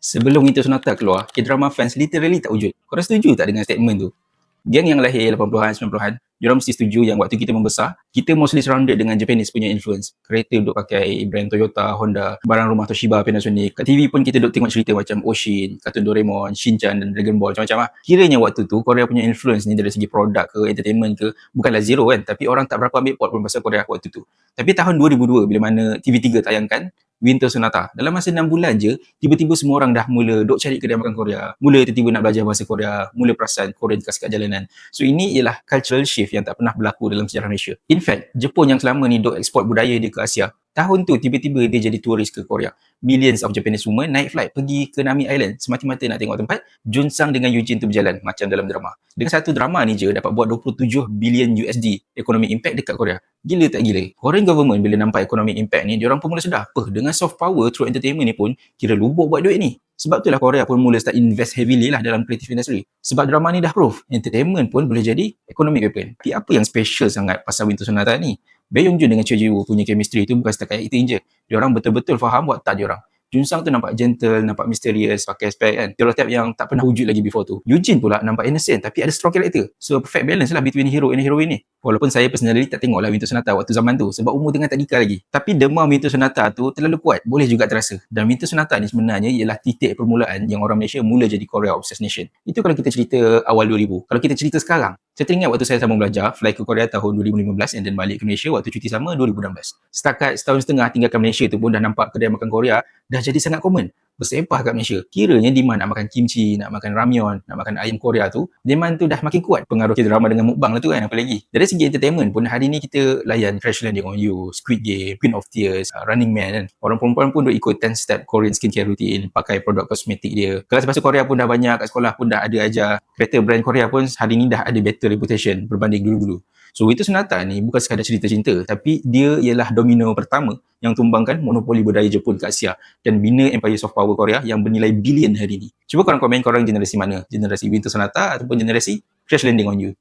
Sebelum Winter Sonata keluar, K-drama fans literally tak wujud. Korang setuju tak dengan statement tu? Geng yang lahir 80-an, 90-an, diorang mesti setuju yang waktu kita membesar, kita mostly surrounded dengan Japanese punya influence. Kereta duk pakai brand Toyota, Honda, barang rumah Toshiba, Panasonic. Kat TV pun kita duk tengok cerita macam Oshin, kartun Doraemon, Shinchan dan Dragon Ball, macam-macam lah. Kiranya waktu tu, Korea punya influence ni dari segi produk ke, entertainment ke, bukanlah zero kan, tapi orang tak berapa ambil pot pun pasal Korea waktu tu. Tapi tahun 2002, bila mana TV3 tayangkan Winter Sonata, dalam masa 6 bulan je, tiba-tiba semua orang dah mula duk cari kedai makan Korea, mula tiba-tiba nak belajar bahasa Korea, mula perasan Korean kat jalanan. So ini ialah cultural shift yang tak pernah berlaku dalam sejarah Malaysia. In fact, Jepun yang selama ni duk eksport budaya dia ke Asia, tahun tu tiba-tiba dia jadi turis ke Korea. Millions of Japanese women naik flight pergi ke Nami Island semata-mata nak tengok tempat Junsang dengan Eugene tu berjalan macam dalam drama. Dengan satu drama ni je dapat buat 27 bilion USD economic impact dekat Korea. Gila tak gila? Korean government bila nampak economic impact ni, diorang pun mula sedar, dengan soft power through entertainment ni pun kira lubuk buat duit ni. Sebab itulah Korea pun mula start invest heavily lah dalam creative industry. Sebab drama ni dah proof, entertainment pun boleh jadi economic weapon. Tapi apa yang special sangat pasal Winter Sonata ni? Bae Yong Joon dengan Choi Ji-woo punya chemistry tu bukan setakat acting je. Diorang betul-betul faham watak diorang. Junsang tu nampak gentle, nampak mysterious, pakai spek kan. Stereotype yang tak pernah wujud lagi before tu. Eugene pula nampak innocent tapi ada strong character. So perfect balance lah between hero and heroine ni. Walaupun saya personally tak tengok lah Winter Sonata waktu zaman tu sebab umur tengah tak nikah lagi. Tapi demam Winter Sonata tu terlalu kuat, boleh juga terasa. Dan Winter Sonata ni sebenarnya ialah titik permulaan yang orang Malaysia mula jadi Korea Obsessed Nation. Itu kalau kita cerita awal 2000. Kalau kita cerita sekarang, saya teringat waktu saya sambung belajar, fly ke Korea tahun 2015 and then balik ke Malaysia waktu cuti sama 2016. Setakat setahun setengah tinggalkan Malaysia tu pun dah nampak kedai makan Korea dah jadi sangat common. Bersepah kat Malaysia. Kiranya demand nak makan kimchi, nak makan ramyeon, nak makan ayam Korea tu, demand tu dah makin kuat. Pengaruh drama dengan mukbang lah tu kan, apa lagi. Dari segi entertainment pun hari ni kita layan Crash Landing on You, Squid Game, Queen of Tears, Running Man kan. Orang perempuan pun duk ikut 10 step Korean skincare routine, pakai produk kosmetik dia. Kelas bahasa Korea pun dah banyak, kat sekolah pun dah ada ajar. Kereta brand Korea pun hari ni dah ada better reputation berbanding dulu-dulu. So Winter Sonata ni bukan sekadar cerita cinta, tapi dia ialah domino pertama yang tumbangkan monopoli budaya Jepun ke Asia dan bina empire soft power Korea yang bernilai bilion hari ni. Cuba korang komen korang generasi mana? Generasi Winter Sonata ataupun generasi Crash Landing on You?